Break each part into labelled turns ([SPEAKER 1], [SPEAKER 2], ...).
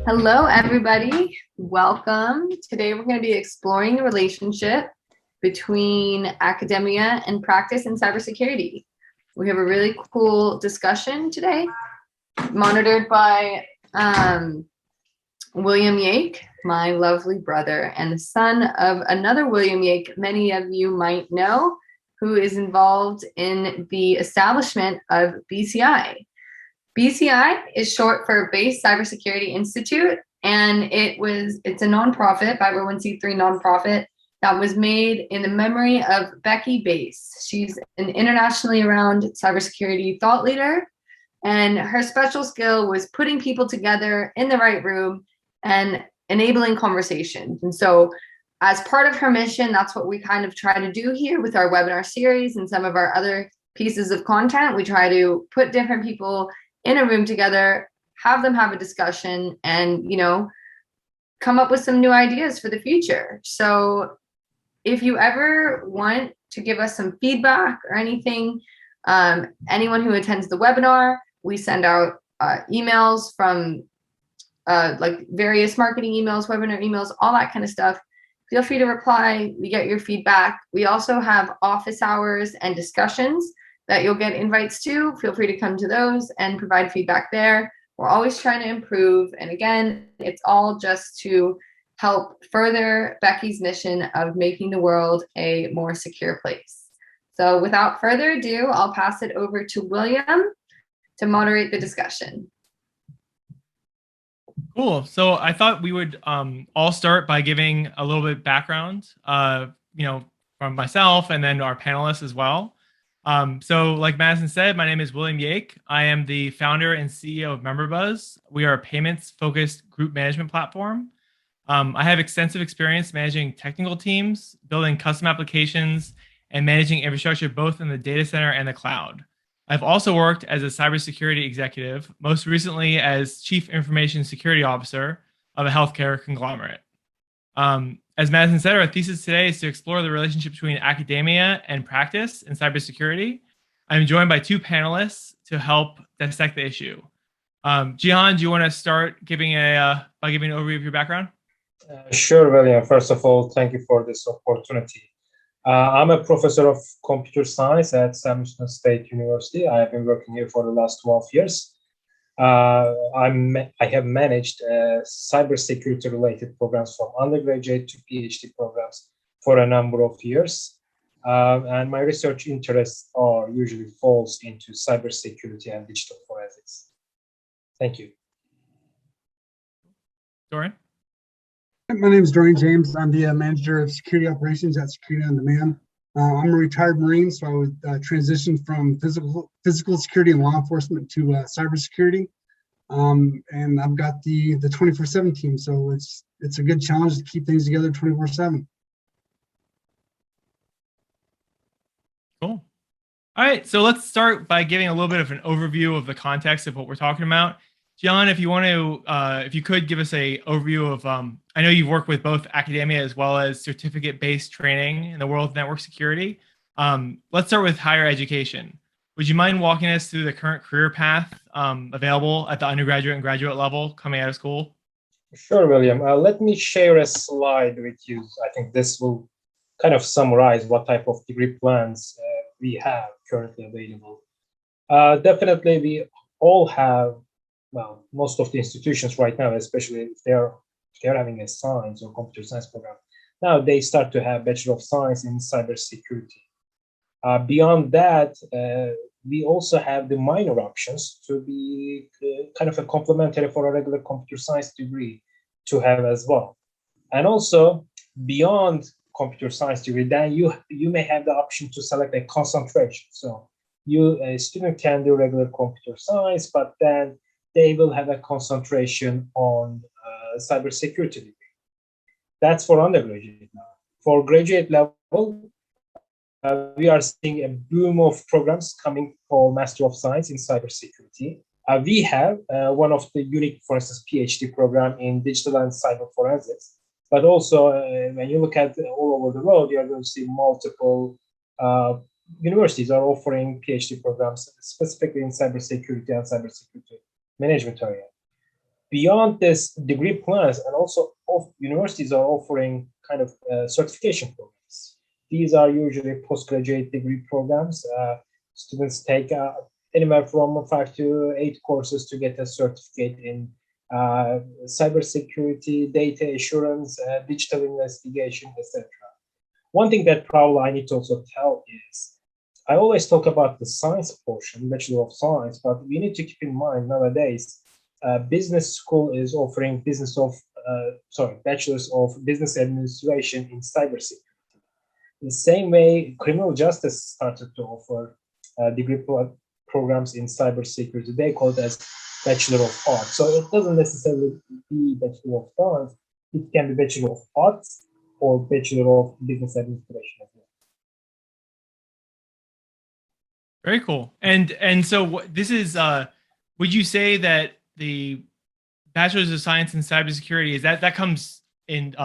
[SPEAKER 1] Hello, everybody. Welcome. Today, we're going to be exploring the relationship between academia and practice in cybersecurity. We have a really cool discussion today, monitored by William Yake, my lovely brother, and the son of another William Yake, many of you might know, who is involved in the establishment of BCI. BCI is short for Base Cybersecurity Institute, and it's a nonprofit, 501c3 nonprofit that was made in the memory of Becky Bass. She's an internationally renowned cybersecurity thought leader, and her special skill was putting people together in the right room and enabling conversations. And so, as part of her mission, that's what we kind of try to do here with our webinar series and some of our other pieces of content. We try to put different people in a room together, have them have a discussion, and come up with some new ideas for the future. So if you ever want to give us some feedback or anything, anyone who attends the webinar, we send out emails from like various marketing emails, webinar emails, all that kind of stuff. Feel free to reply. We get your feedback. We also have office hours and discussions that you'll get invites to. Feel free to come to those and provide feedback there. We're always trying to improve. And again, it's all just to help further Becky's mission of making the world a more secure place. So without further ado, I'll pass it over to William to moderate the discussion.
[SPEAKER 2] Cool. So I thought we would all start by giving a little bit of background, from myself and then our panelists as well. So like Madison said, my name is William Yake. I am the founder and CEO of MemberBuzz. We are a payments-focused group management platform. I have extensive experience managing technical teams, building custom applications, and managing infrastructure both in the data center and the cloud. I've also worked as a cybersecurity executive, most recently as Chief Information Security Officer of a healthcare conglomerate. As Madison said, our thesis today is to explore the relationship between academia and practice in cybersecurity. I'm joined by two panelists to help dissect the issue. Jihan, do you want to start by giving an overview of your background?
[SPEAKER 3] Sure, William. First of all, thank you for this opportunity. I'm a professor of computer science at San Francisco State University. I have been working here for the last 12 years. I have managed cybersecurity related programs from undergraduate to PhD programs for a number of years. And my research interests are usually falls into cybersecurity and digital forensics. Thank you.
[SPEAKER 2] Dorian?
[SPEAKER 4] My name is Dorian James. I'm the manager of security operations at Security on Demand. I'm a retired Marine, so I would transition from physical security and law enforcement to cybersecurity. And I've got the 24/7 team, so it's a good challenge to keep things together 24/7.
[SPEAKER 2] Cool. All right, so let's start by giving a little bit of an overview of the context of what we're talking about. John, if you want to, if you could give us a overview of, I know you've worked with both academia as well as certificate-based training in the world of network security. Let's start with higher education. Would you mind walking us through the current career path available at the undergraduate and graduate level coming out of school?
[SPEAKER 3] Sure, William. Let me share a slide with you. I think this will kind of summarize what type of degree plans we have currently available. Definitely, we all have, well, most of the institutions right now, especially if they're having a science or computer science program, now they start to have Bachelor of Science in cybersecurity. Beyond that, we also have the minor options to be kind of a complementary for a regular computer science degree to have as well. And also, beyond computer science degree, then you may have the option to select a concentration. So a student can do regular computer science, but then they will have a concentration on cybersecurity degree. That's for undergraduate now. For graduate level, we are seeing a boom of programs coming for Master of Science in cybersecurity. We have one of the unique, for instance, PhD program in digital and cyber forensics. But also, when you look at all over the world, you are going to see multiple universities are offering PhD programs specifically in cybersecurity and cybersecurity management area. beyond this degree plans, and also universities are offering kind of certification programs. These are usually postgraduate degree programs. Students take anywhere from 5 to 8 courses to get a certificate in cybersecurity, data assurance, digital investigation, etc. One thing that probably I need to also tell is I always talk about the science portion, Bachelor of Science, but we need to keep in mind nowadays, business school is offering bachelors of business administration in cybersecurity. The same way criminal justice started to offer degree programs in cybersecurity, they call it as Bachelor of Arts. So it doesn't necessarily be Bachelor of Science, it can be Bachelor of Arts or Bachelor of Business Administration as well.
[SPEAKER 2] Very cool. And so this is, would you say that the Bachelor's of Science in Cybersecurity, is that comes in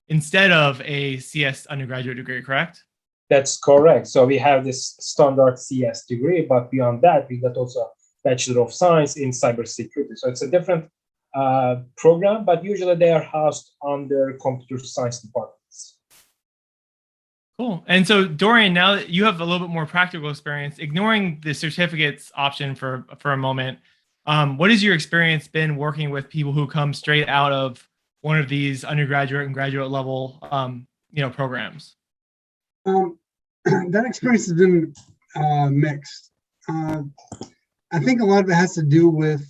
[SPEAKER 2] instead of a CS undergraduate degree, correct?
[SPEAKER 3] That's correct. So we have this standard CS degree, but beyond that, we got also Bachelor of Science in Cybersecurity. So it's a different program, but usually they are housed under computer science departments.
[SPEAKER 2] Cool. And so Dorian, now that you have a little bit more practical experience, ignoring the certificates option for a moment, what has your experience been working with people who come straight out of one of these undergraduate and graduate level programs?
[SPEAKER 4] That experience has been mixed. I think a lot of it has to do with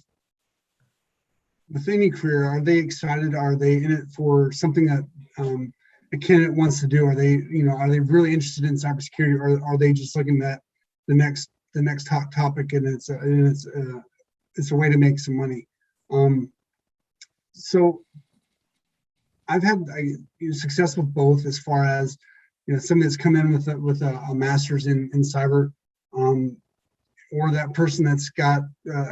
[SPEAKER 4] any career. Are they excited? Are they in it for something that a candidate wants to do? Are they really interested in cybersecurity, or are they just looking at the next hot topic and it's a way to make some money? So I've had success with both, as far as somebody that's come in with a master's in cyber, or that person that's got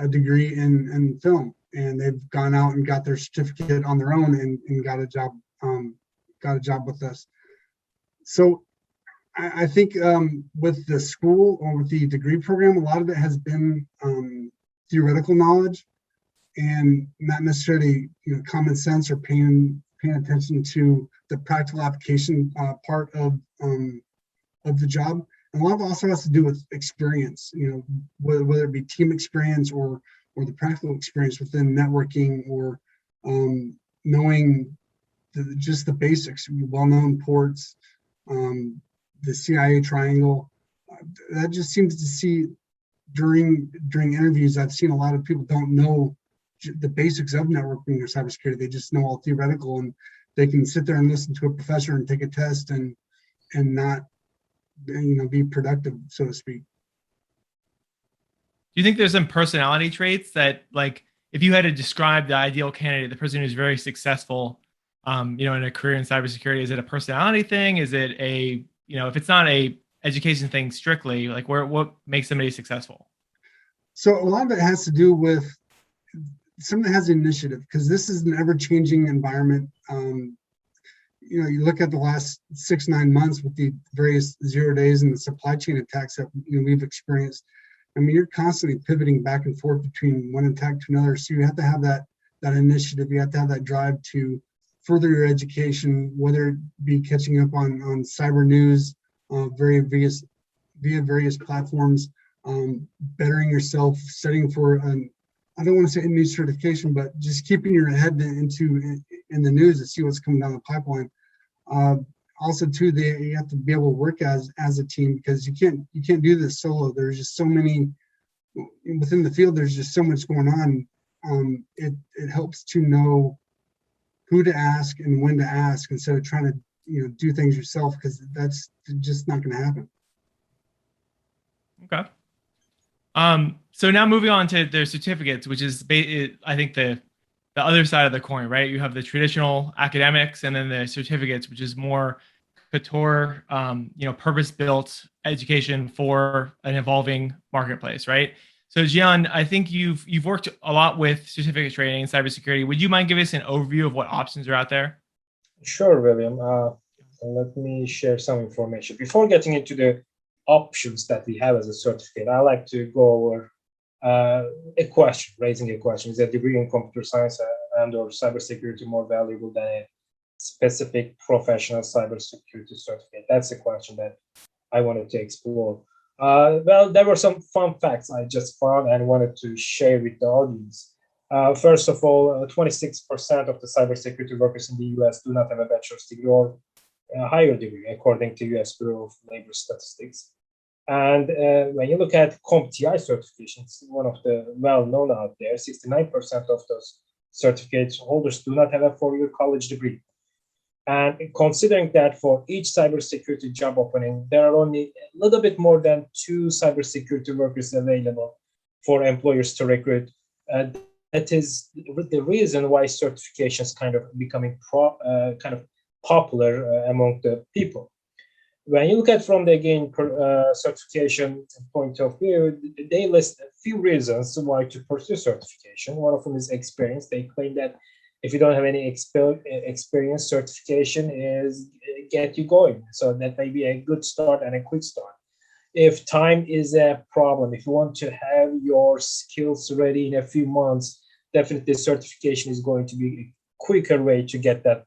[SPEAKER 4] a degree in film, and they've gone out and got their certificate on their own and got a job with us. So I think with the school or with the degree program, a lot of it has been theoretical knowledge and not necessarily common sense or paying attention to the practical application part of the job. And a lot of it also has to do with experience, whether it be team experience or the practical experience within networking, or knowing just the basics, well-known ports, the CIA triangle. That just seems to see during interviews, I've seen a lot of people don't know the basics of networking or cybersecurity. They just know all theoretical, and they can sit there and listen to a professor and take a test and not be productive, so to speak.
[SPEAKER 2] Do you think there's some personality traits that, like, if you had to describe the ideal candidate, the person who's very successful, in a career in cybersecurity, is it a personality thing? Is it a, if it's not a education thing strictly, like what makes somebody successful?
[SPEAKER 4] So a lot of it has to do with someone that has initiative, because this is an ever-changing environment. You look at the last 6-9 months with the various 0 days and the supply chain attacks that we've experienced. I mean, you're constantly pivoting back and forth between one attack to another. So you have to have that initiative. You have to have that drive to further your education, whether it be catching up on cyber news, via various platforms, bettering yourself, studying for I don't want to say a new certification, but just keeping your head in the news to see what's coming down the pipeline. Also, too, you have to be able to work as a team, because you can't do this solo. There's just so many within the field. There's just so much going on. It helps to know who to ask and when to ask, instead of trying to do things yourself, because that's just not going to happen.
[SPEAKER 2] Okay. So now moving on to their certificates, which is, I think, the other side of the coin, right? You have the traditional academics, and then the certificates, which is more couture, purpose-built education for an evolving marketplace, right? So Gian, I think you've worked a lot with certificate training in cybersecurity. Would you mind giving us an overview of what options are out there?
[SPEAKER 3] Sure, William. Let me share some information. Before getting into the options that we have as a certificate, I like to go over a question, raising a question: is a degree in computer science and/or cybersecurity more valuable than a specific professional cybersecurity certificate? That's a question that I wanted to explore. Well, there were some fun facts I just found and wanted to share with the audience. First of all, 26% of the cybersecurity workers in the US do not have a bachelor's degree or a higher degree, according to US Bureau of Labor Statistics. And when you look at CompTIA certifications, one of the well-known out there, 69% of those certificate holders do not have a four-year college degree. And considering that for each cybersecurity job opening, there are only a little bit more than 2 cybersecurity workers available for employers to recruit, that is the reason why certifications kind of becoming kind of popular among the people. When you look at from the again certification point of view, they list a few reasons why to pursue certification. One of them is experience. They claim that if you don't have any experience, certification is get you going. So that may be a good start and a quick start. If time is a problem, if you want to have your skills ready in a few months, definitely certification is going to be a quicker way to get that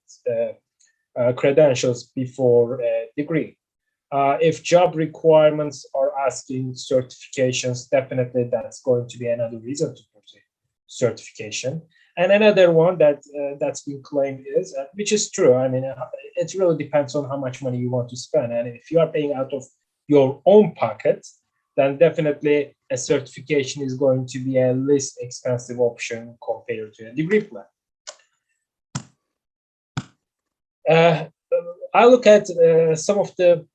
[SPEAKER 3] credentials before a degree. If job requirements are asking certifications, definitely that's going to be another reason to pursue certification. And another one that's been claimed is, which is true, I mean, it really depends on how much money you want to spend. And if you are paying out of your own pocket, then definitely a certification is going to be a less expensive option compared to a degree plan. I look at some of the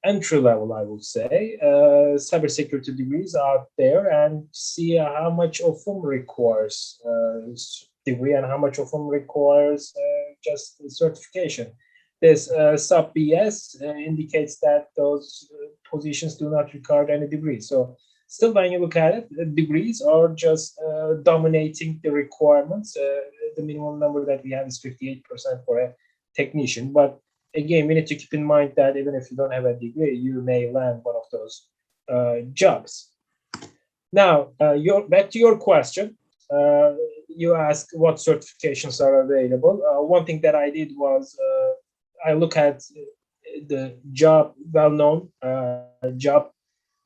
[SPEAKER 3] entry level, I would say, cybersecurity degrees out there and see how much of them requires degree and how much of them requires just certification. This sub BS indicates that those positions do not require any degree. So still, when you look at it, degrees are just dominating the requirements. The minimum number that we have is 58% for a technician. But again, we need to keep in mind that even if you don't have a degree, you may land one of those jobs. Now, back to your question. You asked what certifications are available. One thing that I did was I look at the job, well-known job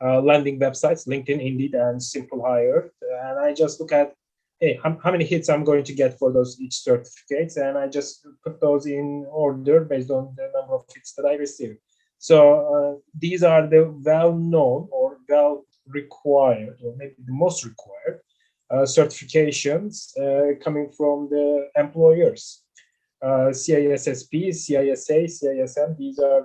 [SPEAKER 3] landing websites, LinkedIn, Indeed, and Simple Hire, and I just look at, hey, how many hits I'm going to get for those each certificates, and I just put those in order based on the number of hits that I receive. So these are the well-known or well-required, or maybe the most required certifications coming from the employers. CISSP, CISA, CISM, these are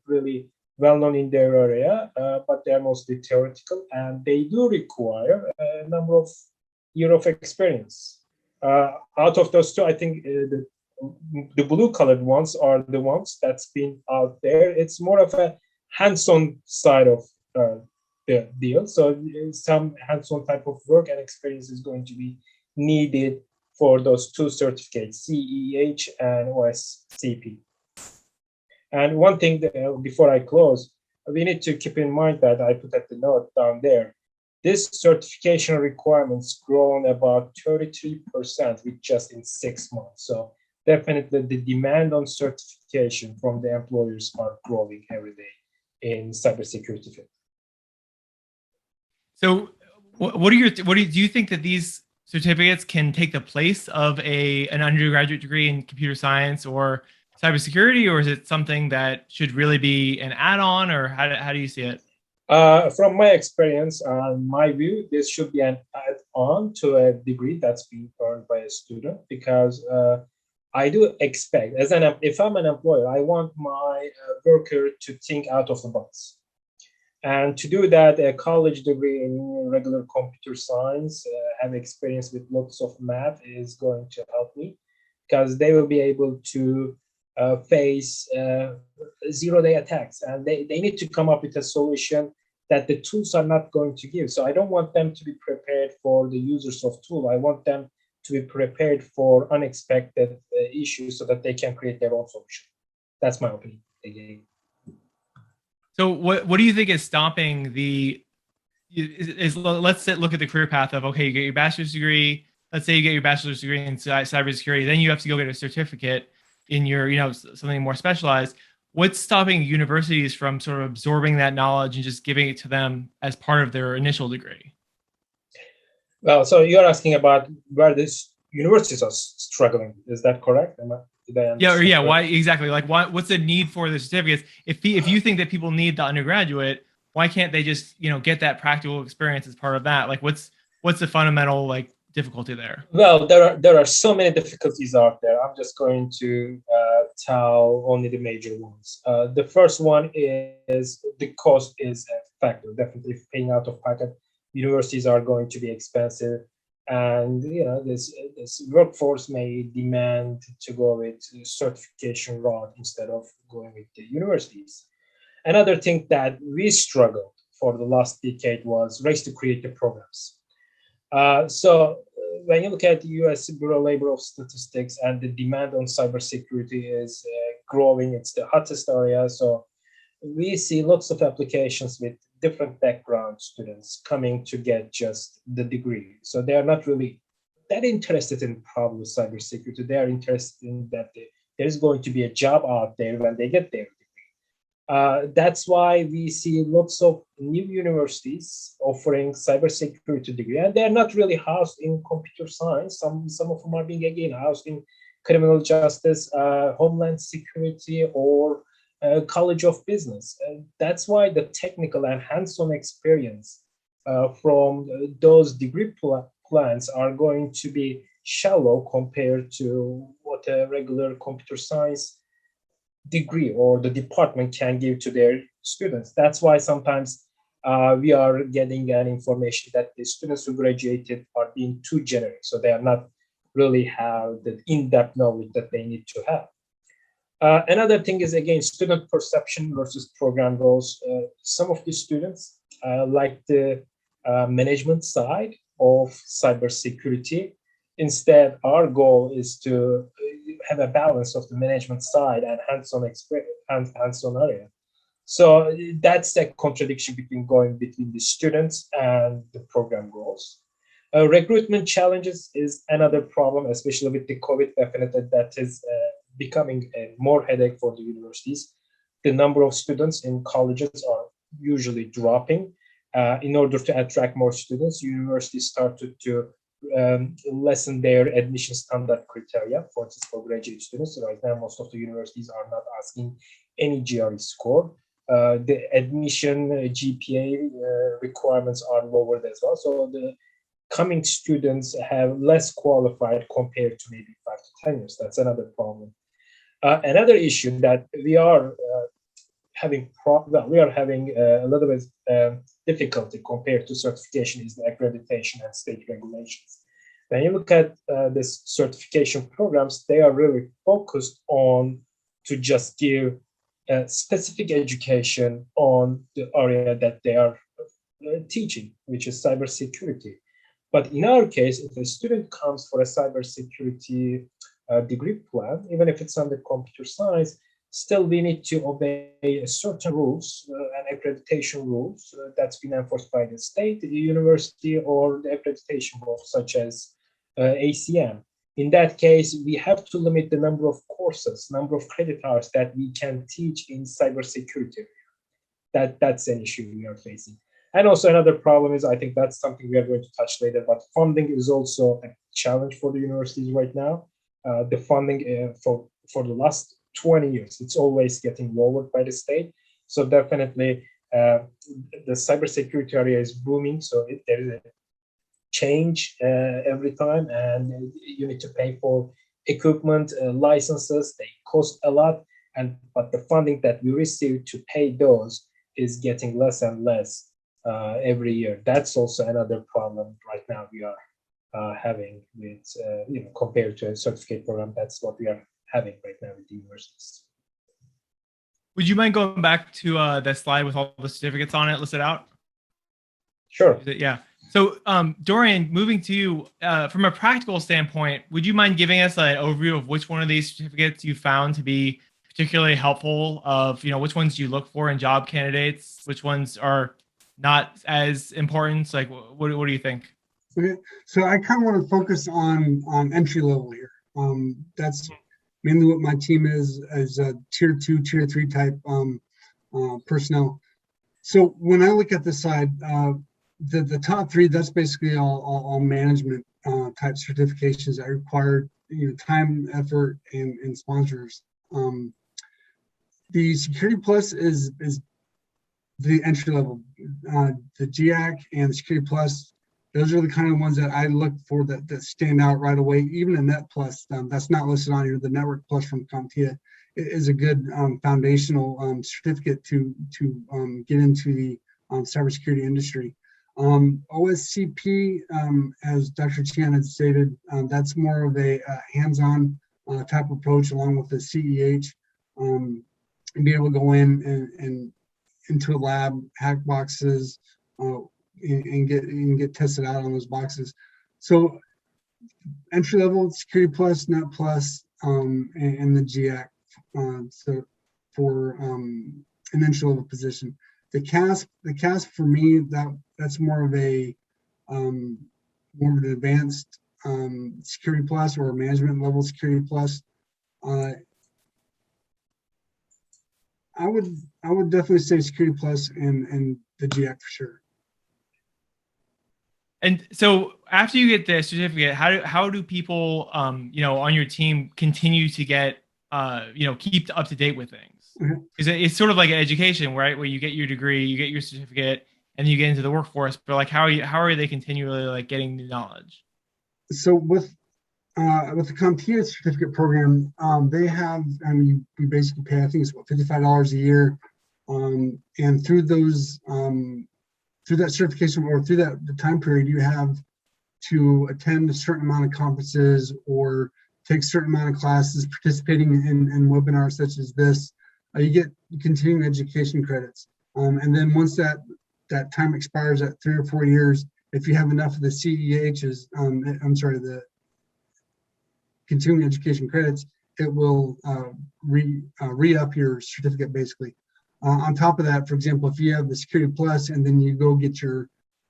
[SPEAKER 3] really well-known in their area, but they're mostly theoretical, and they do require a number of years of experience. Out of those two, I think the blue-colored ones are the ones that's been out there. It's more of a hands-on side of the deal. So some hands-on type of work and experience is going to be needed for those two certificates, CEH and OSCP. And one thing that, before I close, we need to keep in mind that I put at the note down there, this certification requirements grown about 33% with just in 6 months. So definitely the demand on certification from the employers are growing every day in cybersecurity field.
[SPEAKER 2] So do you think that these certificates can take the place of an undergraduate degree in computer science or cybersecurity, or is it something that should really be an add-on, or how do you see it?
[SPEAKER 3] From my experience, my view, this should be an add-on to a degree that's being earned by a student, because I do expect, if I'm an employer, I want my worker to think out of the box. And to do that, a college degree in regular computer science, have experience with lots of math is going to help me, because they will be able to face zero-day attacks, and they need to come up with a solution that the tools are not going to give. So I don't want them to be prepared for the users of tool. I want them to be prepared for unexpected issues so that they can create their own solution. That's my opinion.
[SPEAKER 2] So what do you think is stopping the let's look at the career path of, okay, you get your bachelor's degree. Let's say you get your bachelor's degree in cybersecurity, then you have to go get a certificate in your, something more specialized. What's stopping universities from sort of absorbing that knowledge and just giving it to them as part of their initial degree?
[SPEAKER 3] Well, so you're asking about where these universities are struggling. Is that correct? Did I understand?
[SPEAKER 2] Yeah. Why exactly? Like, what's the need for the certificates? If you think that people need the undergraduate, why can't they just, get that practical experience as part of that? Like, what's the fundamental difficulty there?
[SPEAKER 3] Well, there are so many difficulties out there. I'm just going to tell only the major ones. The first one is the cost is a factor. Definitely, if paying out of pocket, universities are going to be expensive, and this workforce may demand to go with certification route instead of going with the universities. Another thing that we struggled for the last decade was race to create the programs. So when you look at the U.S. Bureau of Labor of Statistics, and the demand on cybersecurity is growing, it's the hottest area. So we see lots of applications with different background students coming to get just the degree. So they are not really that interested in probably cybersecurity. They are interested in that there is going to be a job out there when they get there. That's why we see lots of new universities offering cybersecurity degree, and they're not really housed in computer science. Some of them are being again housed in criminal justice, homeland security, or college of business. That's why the technical and hands-on experience from those degree plans are going to be shallow compared to what a regular computer science degree or the department can give to their students. That's why sometimes we are getting an information that the students who graduated are being too generic, so they are not really have the in-depth knowledge that they need to have. Another thing is, again, student perception versus program goals. Some of the students like the management side of cybersecurity. Instead, our goal is to have a balance of the management side and hands-on area. So that's the contradiction between the students and the program goals. Recruitment challenges is another problem, especially with the COVID. Definitely, that is becoming a more headache for the universities. The number of students in colleges are usually dropping. In order to attract more students, universities started to lessen their admission standard criteria for graduate students. So right now, most of the universities are not asking any GRE score. The admission GPA requirements are lowered as well. So the coming students have less qualified compared to maybe 5 to 10 years. That's another problem. Another issue that we are having a little bit difficulty compared to certification is the accreditation and state regulations. When you look at this certification programs, they are really focused on to just give specific education on the area that they are teaching, which is cybersecurity. But in our case, if a student comes for a cybersecurity degree plan, even if it's under computer science, still we need to obey certain rules and accreditation rules that's been enforced by the state, the university, or the accreditation board, such as ACM. In that case, we have to limit the number of courses, number of credit hours that we can teach in cybersecurity. That's an issue we are facing. And also another problem is, I think that's something we are going to touch later, but funding is also a challenge for the universities right now. The funding for the last 20 years, it's always getting lowered by the state. So definitely the cybersecurity area is booming. So there is a change every time, and you need to pay for equipment, licenses, they cost a lot. But the funding that we receive to pay those is getting less and less every year. That's also another problem right now we are having with, compared to a certificate program. That's what we are having right now with the universities.
[SPEAKER 2] Would you mind going back to that slide with all the certificates on it listed out?
[SPEAKER 3] Sure.
[SPEAKER 2] Yeah. So Dorian, moving to you, from a practical standpoint, would you mind giving us an overview of which one of these certificates you found to be particularly helpful, of which ones you look for in job candidates, which ones are not as important? Like, what do you think?
[SPEAKER 4] Okay, so I kind of want to focus on entry level here. That's mainly what my team is as a tier 2, tier 3 type personnel. So when I look at this side, the top three, that's basically all management type certifications that require time, effort, and sponsors. The Security Plus is the entry level. The GIAC and the Security Plus, those are the kind of ones that I look for that stand out right away. Even the Net Plus, that's not listed on here. The Network Plus from CompTIA is a good foundational certificate to get into the cybersecurity industry. OSCP, as Dr. Tian had stated, that's more of a hands-on type approach, along with the CEH, and be able to go in and into a lab, hack boxes, and get tested out on those boxes. So entry level Security Plus, Net Plus, and the GIAC. So for an entry level position, the CASP for me, that's more of an advanced Security Plus or management level Security Plus. I would definitely say Security Plus and the GIAC for sure.
[SPEAKER 2] And so after you get the certificate, how do people on your team continue to get keep up to date with things? Because it's sort of like an education, right? Where you get your degree, you get your certificate, and then you get into the workforce. But like, how are they continually like getting new knowledge?
[SPEAKER 4] So with the CompTIA certificate program, they have, you basically pay, I think it's $55 a year, and through those through that certification or through the time period, you have to attend a certain amount of conferences or take a certain amount of classes, participating in webinars such as this. You get continuing education credits. And then once that time expires at 3 or 4 years, if you have enough of the CEHs, the continuing education credits, it will re-up your certificate basically. On top of that, for example, if you have the Security Plus and then you go get your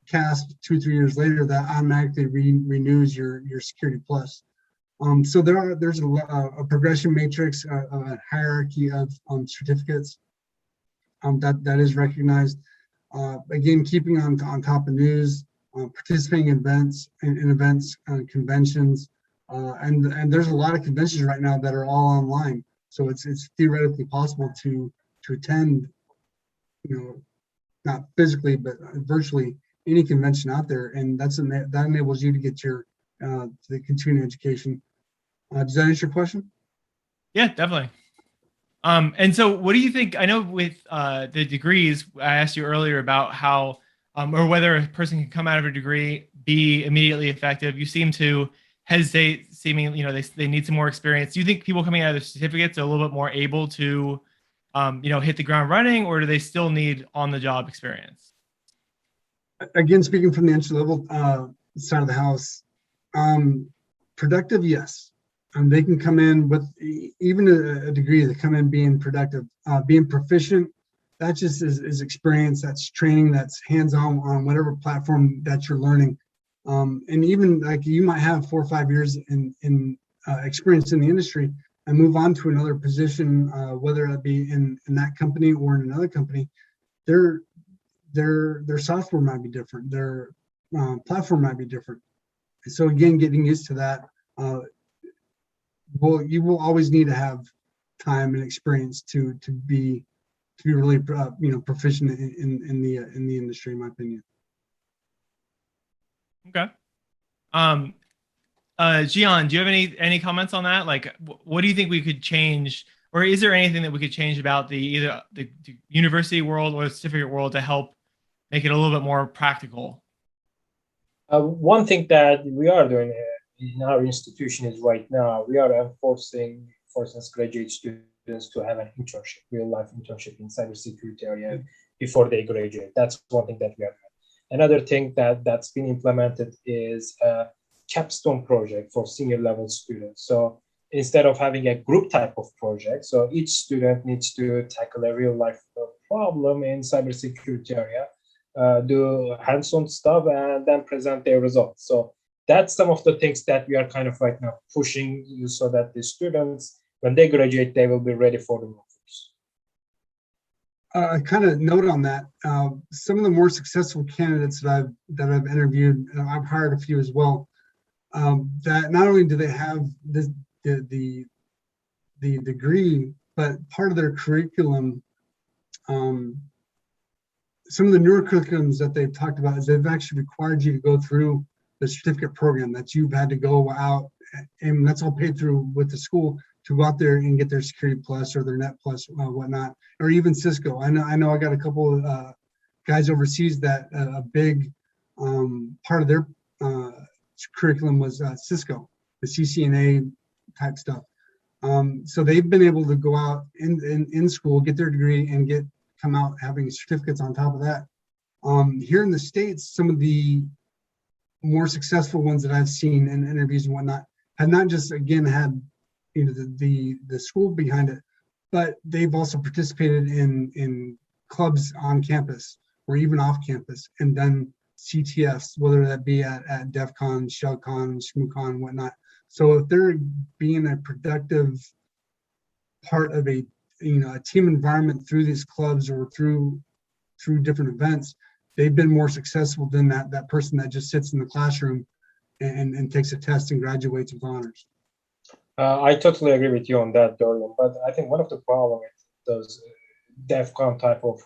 [SPEAKER 4] CASP 2-3 years later, that automatically renews your Security Plus. So there's a progression matrix, a hierarchy of certificates that is recognized. Again, keeping on top of news, participating in events, conventions, and there's a lot of conventions right now that are all online. So it's theoretically possible to attend, not physically but virtually, any convention out there, and that enables you to get your the continuing education. Does that answer your question?
[SPEAKER 2] Yeah, definitely. And so what do you think? I know with the degrees, I asked you earlier about how or whether a person can come out of a degree, be immediately effective. You seem to hesitate, seeming they need some more experience. Do you think people coming out of the certificates are a little bit more able to hit the ground running, or do they still need on-the-job experience?
[SPEAKER 4] Again, speaking from the entry level side of the house, productive, yes. They can come in with even a degree. They come in being productive, being proficient. That just is experience. That's training. That's hands-on on whatever platform that you're learning. And even like you might have 4 or 5 years in experience in the industry and move on to another position, whether it be in that company or in another company. Their software might be different. Their platform might be different. So again, getting used to that. Well, you will always need to have time and experience to be really proficient in the industry, in my opinion.
[SPEAKER 2] Okay. Gian, do you have any comments on that? Like, what do you think we could change, or is there anything that we could change about either the university world or the certificate world to help make it a little bit more practical?
[SPEAKER 3] One thing that we are doing in our institution is right now we are forcing graduate students to have an internship, real life internship in cybersecurity area before they graduate. That's one thing that we are doing. Another thing that's been implemented is a capstone project for senior level students. So instead of having a group type of project, so each student needs to tackle a real life problem in cybersecurity area. do hands-on stuff, and then present their results. So that's some of the things that we are kind of right now pushing so that the students, when they graduate, they will be ready for the workforce.
[SPEAKER 4] I kind of note on that. Some of the more successful candidates that I've interviewed, and I've hired a few as well. That not only do they have the degree, but part of their curriculum. Some of the newer curriculums that they've talked about is they've actually required you to go through the certificate program, that you've had to go out, and that's all paid through with the school, to go out there and get their Security Plus or their Net Plus, whatnot, or even Cisco. I know I got a couple of guys overseas that a big part of their curriculum was Cisco, the CCNA type stuff. So they've been able to go out in school, get their degree, and come out having certificates on top of that. Here in the States, some of the more successful ones that I've seen in interviews and whatnot have not just, again, had the school behind it, but they've also participated in clubs on campus or even off campus and done CTFs, whether that be at DEF CON, ShellCon, ShmooCon, whatnot. So if they're being a productive part of a team environment through these clubs or through different events, they've been more successful than that person that just sits in the classroom and takes a test and graduates with honors.
[SPEAKER 3] I totally agree with you on that, Dorian. But I think one of the problems with those DEF CON type of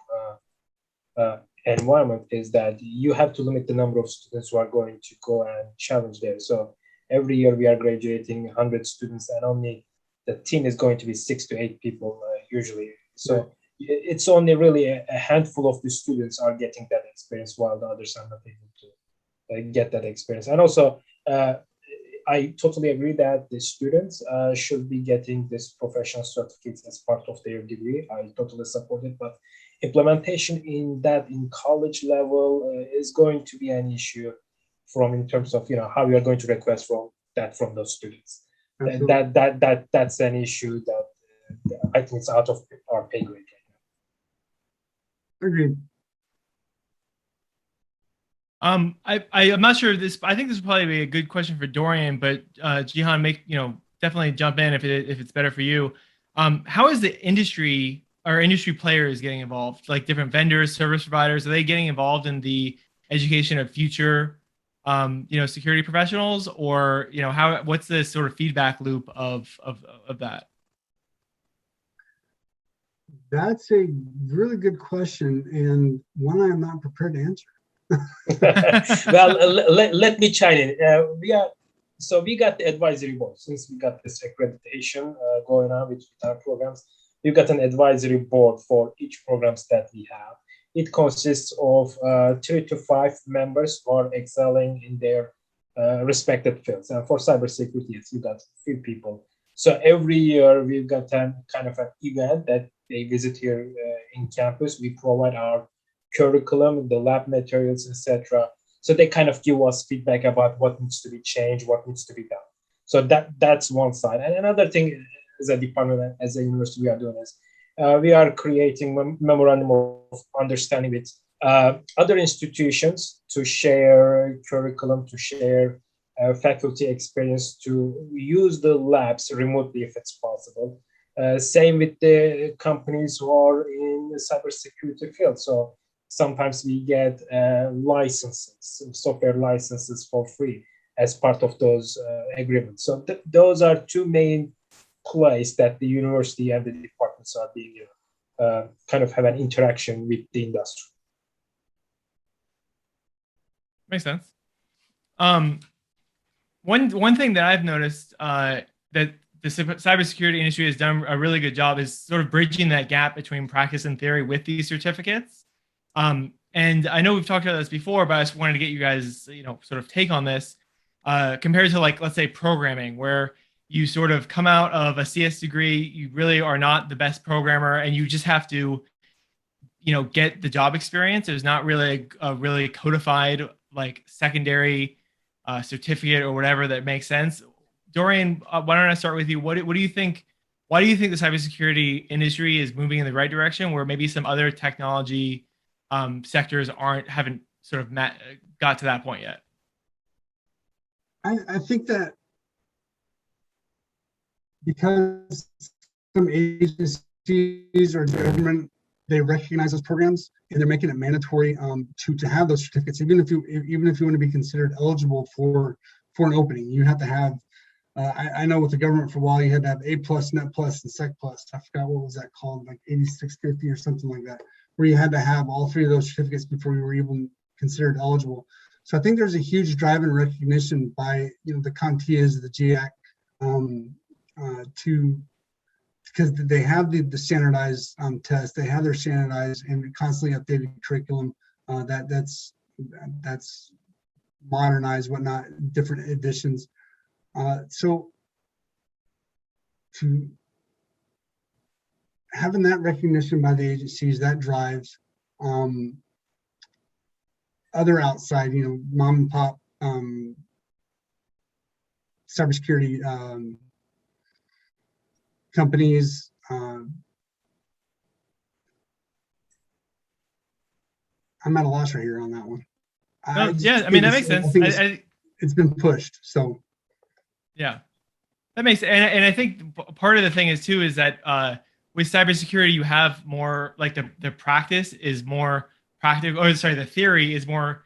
[SPEAKER 3] environment is that you have to limit the number of students who are going to go and challenge there. So every year we are graduating 100 students, and only the team is going to be 6 to 8 people usually. So it's only really a handful of the students are getting that experience, while the others are not able to get that experience. And also, I totally agree that the students should be getting this professional certificates as part of their degree. I totally support it, but implementation in college level is going to be an issue in terms of how we are going to request from those students. That's an issue that I think it's out of our pay grade right now.
[SPEAKER 4] Agreed.
[SPEAKER 2] I'm not sure this. I think this would probably be a good question for Dorian, but Jihan, definitely jump in if it's better for you. How is the industry or industry players getting involved? Like different vendors, service providers, are they getting involved in the education of future, security professionals, or what's the sort of feedback loop of that?
[SPEAKER 4] That's a really good question, and one I am not prepared to answer.
[SPEAKER 3] Well, let me chime in. We got the advisory board. Since we got this accreditation going on with our programs, we've got an advisory board for each programs that we have. It consists of 3 to 5 members who are excelling in their respected fields. And for cybersecurity, we got a few people. So every year we've got kind of an event that they visit here in campus. We provide our curriculum, the lab materials, etc. So they kind of give us feedback about what needs to be changed, what needs to be done. So that's one side. And another thing as a department, as a university, we are doing is we are creating memorandum of understanding with other institutions to share curriculum, to share faculty experience, to use the labs remotely if it's possible. Same with the companies who are in the cybersecurity field. So sometimes we get licenses, software licenses for free as part of those agreements. So those are two main places that the university and the departments are being kind of have an interaction with the industry.
[SPEAKER 2] Makes sense. One thing that I've noticed that the cybersecurity industry has done a really good job is sort of bridging that gap between practice and theory with these certificates. And I know we've talked about this before, but I just wanted to get you guys, sort of take on this compared to, like, let's say programming, where you sort of come out of a CS degree, you really are not the best programmer, and you just have to, get the job experience. There's not really a really codified, like, secondary certificate or whatever that makes sense. Dorian, why don't I start with you? What do you think? Why do you think the cybersecurity industry is moving in the right direction, where maybe some other technology sectors haven't sort of got to that point yet?
[SPEAKER 4] I think that because some agencies or government, they recognize those programs and they're making it mandatory to have those certificates. Even if you want to be considered eligible for an opening, you have to have. I know with the government for a while, you had to have A plus, Net plus, and Sec plus. I forgot what was that called, like 8650 or something like that, where you had to have all three of those certificates before you were even considered eligible. So I think there's a huge drive and recognition by the CompTIAs, the GIAC, to because they have the standardized tests, they have their standardized and constantly updated curriculum that's modernized, whatnot, different editions. So to having that recognition by the agencies, that drives other outside, mom and pop cybersecurity companies. I'm at a loss right here on that one.
[SPEAKER 2] Yeah, I mean, that makes sense.
[SPEAKER 4] It's been pushed, so.
[SPEAKER 2] Yeah, that makes, and I think part of the thing is too is that with cybersecurity you have more like the practice is more practical, or sorry, the theory is more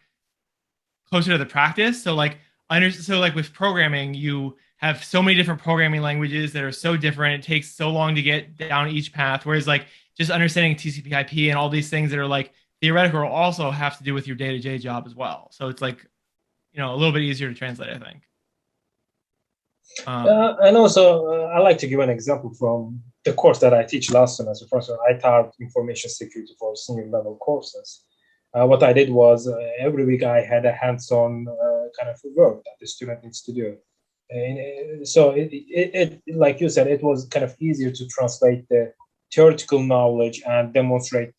[SPEAKER 2] closer to the practice. So like with programming, you have so many different programming languages that are so different. It takes so long to get down each path. Whereas like just understanding TCP/IP and all these things that are like theoretical also have to do with your day-to-day job as well. So it's like a little bit easier to translate, I think.
[SPEAKER 3] And also, I like to give an example from the course that I teach last semester. For instance, I taught information security for senior level courses. What I did was every week I had a hands-on kind of work that the student needs to do. And so it, like you said, it was kind of easier to translate the theoretical knowledge and demonstrate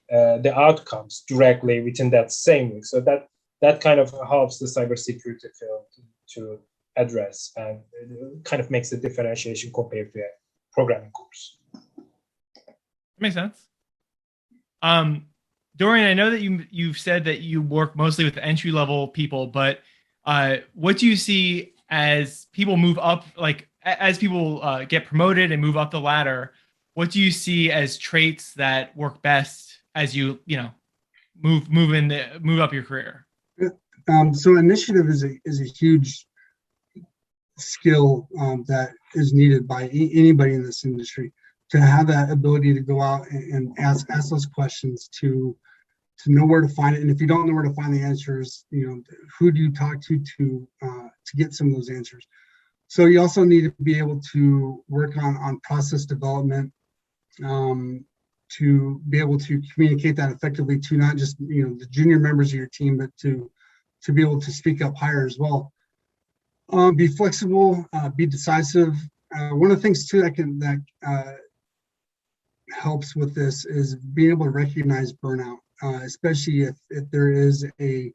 [SPEAKER 3] the outcomes directly within that same week. So that kind of helps the cybersecurity field to address, and it kind of makes the differentiation compared to a programming course.
[SPEAKER 2] That makes sense. Dorian, I know that you've said that you work mostly with entry-level people, but what do you see as people move up, like as people get promoted and move up the ladder? What do you see as traits that work best as you move up your career?
[SPEAKER 4] So initiative is a huge skill that is needed by anybody in this industry, to have that ability to go out and ask those questions, to know where to find it. And if you don't know where to find the answers, who do you talk to get some of those answers? So you also need to be able to work on process development, to be able to communicate that effectively to not just the junior members of your team, but to be able to speak up higher as well. Be flexible, be decisive. One of the things too that helps with this is being able to recognize burnout, especially if there is an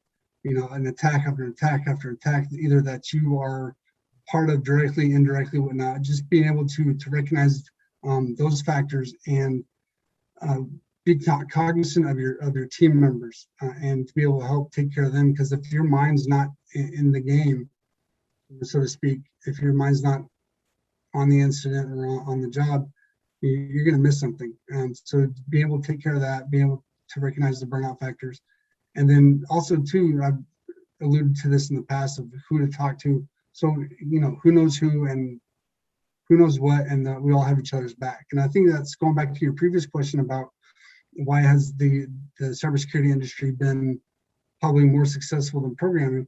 [SPEAKER 4] attack after attack after attack, either that you are part of directly, indirectly, whatnot. Just being able to recognize those factors and be cognizant of your team members and to be able to help take care of them. Because if your mind's not in the game, so to speak, if your mind's not on the incident or on the job, you're going to miss something. So being able to take care of that, being able to recognize the burnout factors, and then also too, I've alluded to this in the past of who to talk to. So who knows who and who knows what, and we all have each other's back. And I think that's going back to your previous question about why has the cybersecurity industry been probably more successful than programming.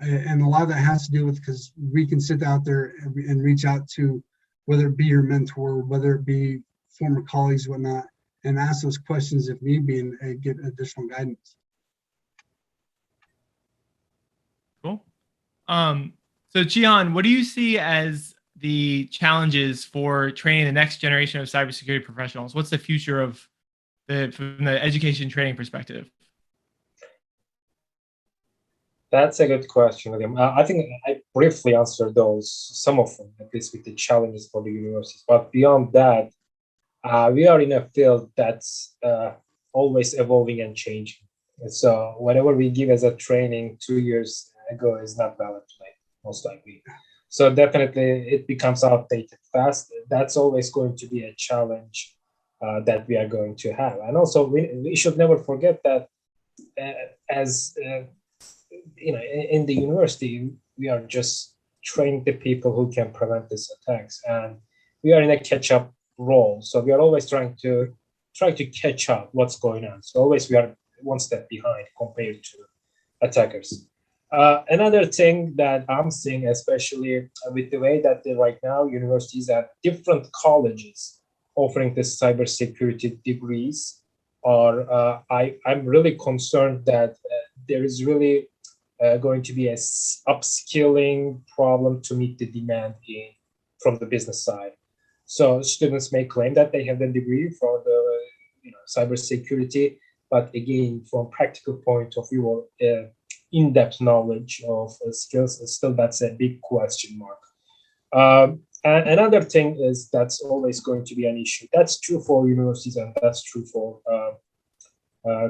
[SPEAKER 4] And a lot of that has to do with because we can sit out there and reach out to, whether it be your mentor, whether it be former colleagues, whatnot, and ask those questions if need be and get additional guidance.
[SPEAKER 2] Cool. So Jihan, what do you see as the challenges for training the next generation of cybersecurity professionals? What's the future of from the education training perspective?
[SPEAKER 3] That's a good question, William. I think I briefly answered some of them, at least with the challenges for the universities. But beyond that, we are in a field that's always evolving and changing. So whatever we give as a training 2 years ago is not valid today, most likely. So definitely it becomes outdated fast. That's always going to be a challenge that we are going to have. And also we should never forget that as in the university, we are just training the people who can prevent these attacks, and we are in a catch-up role. So we are always trying to catch up what's going on. So always we are one step behind compared to attackers. Another thing that I'm seeing, especially with the way that right now universities and different colleges offering this cybersecurity degrees, are I'm really concerned that there is really going to be a upskilling problem to meet the demand from the business side. So students may claim that they have the degree for the cybersecurity, but again, from practical point of view, or in-depth knowledge of skills, still that's a big question mark. And another thing is that's always going to be an issue. That's true for universities and that's true for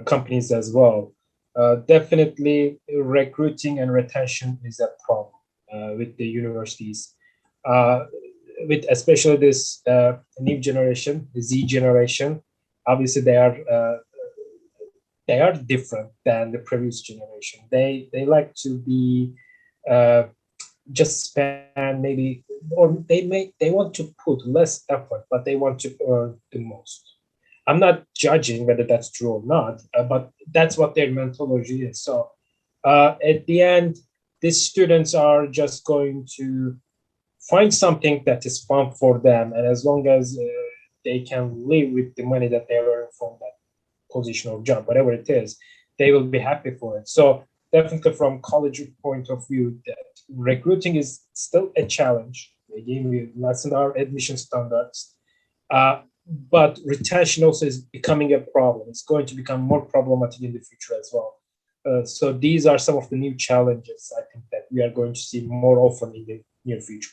[SPEAKER 3] companies as well. Definitely recruiting and retention is a problem with the universities. With especially this new generation, the Z generation, obviously they are different than the previous generation. They like to be just spend maybe, or they want to put less effort, but they want to earn the most. I'm not judging whether that's true or not, but that's what their methodology is. So at the end, these students are just going to find something that is fun for them, and as long as they can live with the money that they earn from that position or job, whatever it is, they will be happy for it. So definitely from college point of view, that recruiting is still a challenge. Again, we lessen our admission standards, but retention also is becoming a problem. It's going to become more problematic in the future as well. So these are some of the new challenges I think that we are going to see more often in the near future.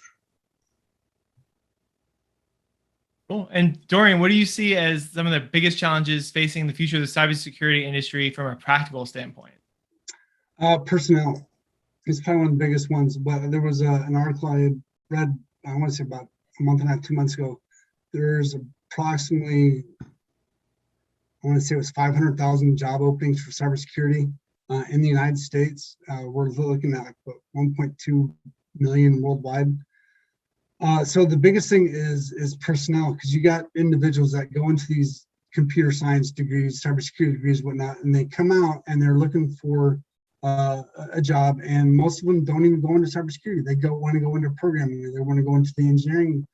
[SPEAKER 2] Cool. And Dorian, what do you see as some of the biggest challenges facing the future of the cybersecurity industry from a practical standpoint?
[SPEAKER 4] Personnel is probably one of the biggest ones. But there was an article I had read, I want to say about a month and a half, 2 months ago. There's approximately, I want to say it was 500,000 job openings for cybersecurity in the United States. We're looking at like 1.2 million worldwide. So the biggest thing is personnel, because you got individuals that go into these computer science degrees, cybersecurity degrees, whatnot, and they come out and they're looking for a job, and most of them don't even go into cybersecurity. They want to go into programming, or they want to go into the engineering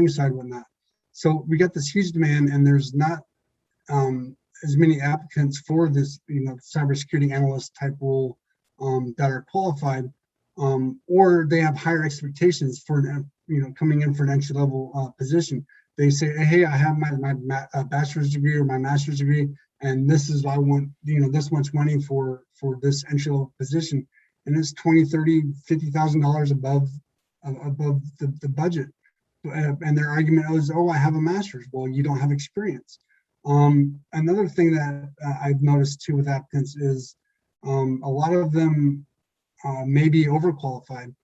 [SPEAKER 4] side, whatnot. So we got this huge demand, and there's not as many applicants for this, cybersecurity analyst type role that are qualified. Or they have higher expectations for coming in for an entry level position. They say, hey, I have my bachelor's degree or my master's degree, and this is, I want this much money for this entry level position, and it's $20,000, $30,000, $50,000 above the budget. And their argument is, oh, I have a master's. Well, you don't have experience. Another thing that I've noticed too with applicants is a lot of them may be overqualified.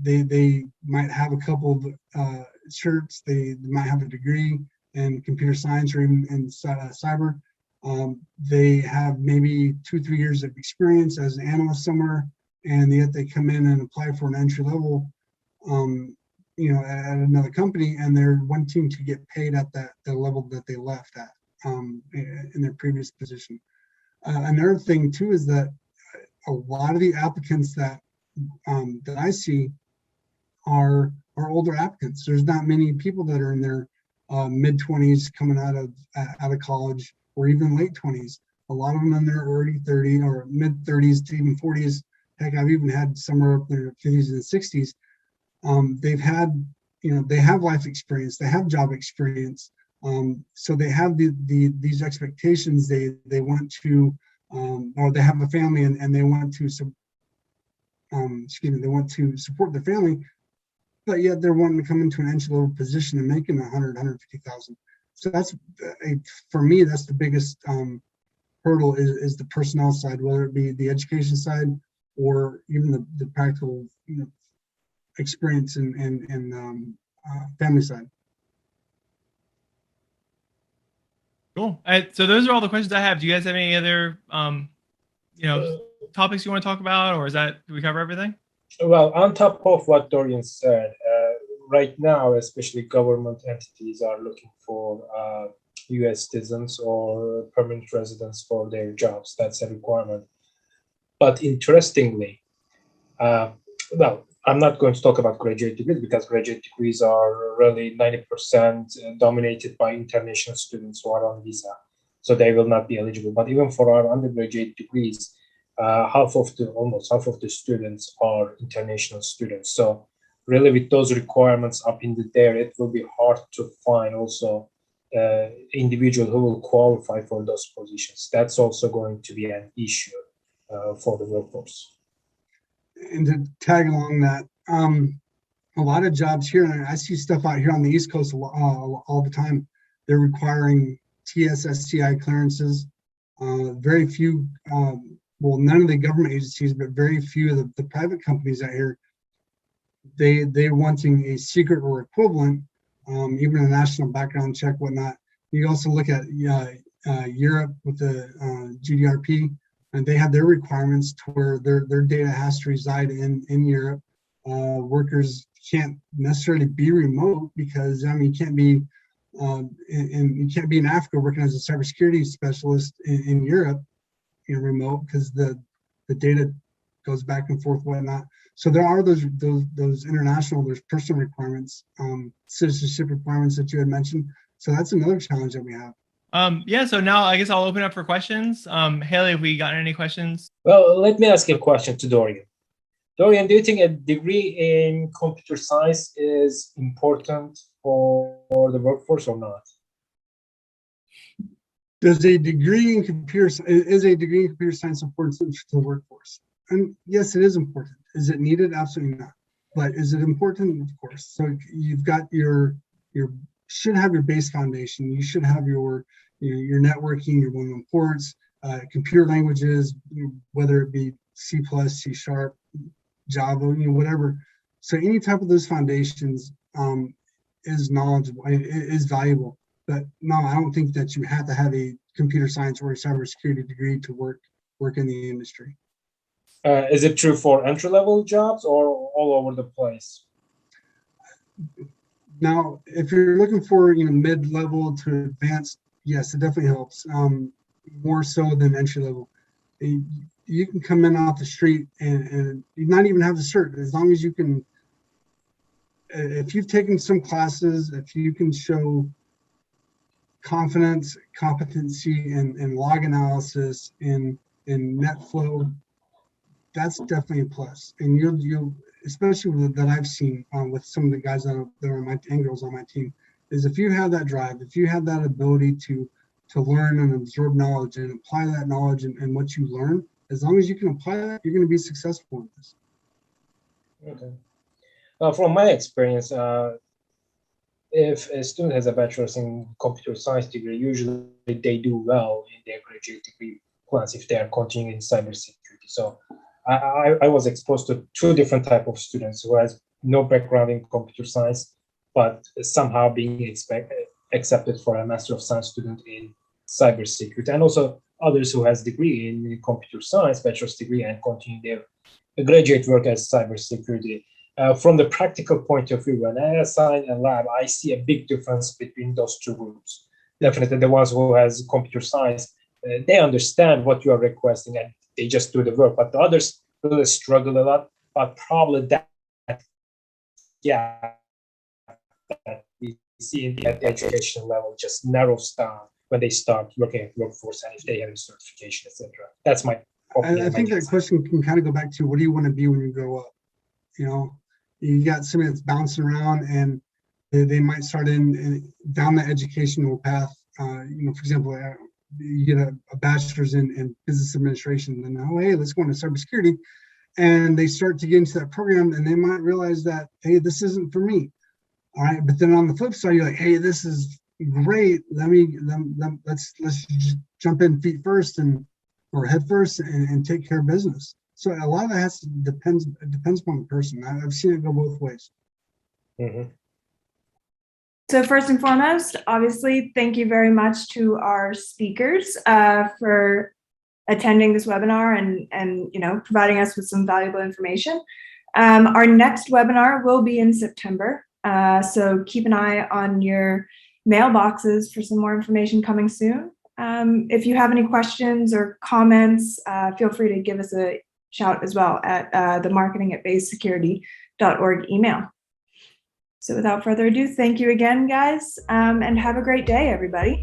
[SPEAKER 4] They might have a couple of certs. They might have a degree in computer science or even in cyber. They have maybe 2-3 years of experience as an analyst somewhere, and yet they come in and apply for an entry level, at another company, and they're wanting to get paid at the level that they left at in their previous position. Another thing too is that a lot of the applicants that I see are older applicants. There's not many people that are in their mid-20s coming out of college, or even late 20s. A lot of them in their early 30s or mid-30s to even 40s. Heck, I've even had somewhere up in their 50s and 60s. They've had, they have life experience, they have job experience. So they have these expectations. They want to, or they have a family and they want to, they want to support their family, but yet they're wanting to come into an entry level position and making 100, 150,000. So that's for me, that's the biggest hurdle is the personnel side, whether it be the education side or even the practical experience and family side.
[SPEAKER 2] Cool. So those are all the questions I have. Do you guys have any other topics you want to talk about, or do we cover everything?
[SPEAKER 3] Well, on top of what Dorian said, right now, especially government entities are looking for US citizens or permanent residents for their jobs. That's a requirement. But interestingly, well, I'm not going to talk about graduate degrees because graduate degrees are really 90% dominated by international students who are on visa. So they will not be eligible. But even for our undergraduate degrees, almost half of the students are international students. So really with those requirements up in the there, it will be hard to find also individual who will qualify for those positions. That's also going to be an issue for the workforce.
[SPEAKER 4] And to tag along that, a lot of jobs here, and I see stuff out here on the East Coast all the time. They're requiring TS/STI clearances. Very few, well, none of the government agencies, but very few of the private companies out here, they're wanting a secret or equivalent, even a national background check, whatnot. You also look at Europe with the GDRP, and they have their requirements to where their data has to reside in Europe. Workers can't necessarily be remote because you can't be you can't be in Africa working as a cybersecurity specialist in Europe, remote, because the data goes back and forth, whatnot. So there are those international, there's personal requirements, citizenship requirements that you had mentioned. So that's another challenge that we have.
[SPEAKER 2] Yeah, so now I guess I'll open up for questions. Haley, have we gotten any questions?
[SPEAKER 3] Well, let me ask a question to Dorian. Dorian, do you think a degree in computer science is important for the workforce or not?
[SPEAKER 4] Is a degree in computer science important to the workforce? And yes, it is important. Is it needed? Absolutely not. But is it important? Of course. So you've got should have your base foundation. You should have your networking, your well-known ports, computer languages, whether it be C++, C#, Java, whatever. So any type of those foundations is knowledgeable, is valuable. But no, I don't think that you have to have a computer science or a cybersecurity degree to work in the industry.
[SPEAKER 3] Is it true for entry-level jobs or all over the place?
[SPEAKER 4] Now, if you're looking for mid-level to advanced, yes, it definitely helps. More so than entry-level. You can come in off the street and not even have the cert, as long as you can. If you've taken some classes, if you can show confidence, competency in log analysis, in NetFlow, that's definitely a plus. And you'll especially that I've seen with some of the guys that are on my and girls on my team, is if you have that drive, if you have that ability to learn and absorb knowledge and apply that knowledge and what you learn, as long as you can apply that, you're going to be successful in this.
[SPEAKER 3] Okay. From my experience, if a student has a bachelor's in computer science degree, usually they do well in their graduate degree plans if they are continuing in cybersecurity. So I was exposed to two different types of students who has no background in computer science, but somehow being accepted for a Master of Science student in cybersecurity, and also others who has degree in computer science, bachelor's degree, and continue their graduate work as cybersecurity. From the practical point of view, when I assign a lab, I see a big difference between those two groups. Definitely the ones who has computer science, they understand what you are requesting and they just do the work, but the others really struggle a lot, but probably that we see in the education level just narrows down when they start working at workforce and if they have a certification, etc. That's my opinion.
[SPEAKER 4] I think that question can kind of go back to, what do you want to be when you grow up? You got somebody that's bouncing around and they might start in down the educational path. For example, you get a bachelor's in business administration, and then, hey, let's go into cybersecurity. And they start to get into that program and they might realize that, hey, this isn't for me. All right. But then on the flip side, you're like, hey, this is great. Let's just jump in feet first or head first and take care of business. So a lot of that depends upon the person. I've seen it go both ways.
[SPEAKER 3] Mm-hmm.
[SPEAKER 5] So first and foremost, obviously, thank you very much to our speakers for attending this webinar and providing us with some valuable information. Our next webinar will be in September, so keep an eye on your mailboxes for some more information coming soon. If you have any questions or comments, feel free to give us a shout as well at the marketing@basesecurity.org email. So without further ado, thank you again, guys, and have a great day, everybody.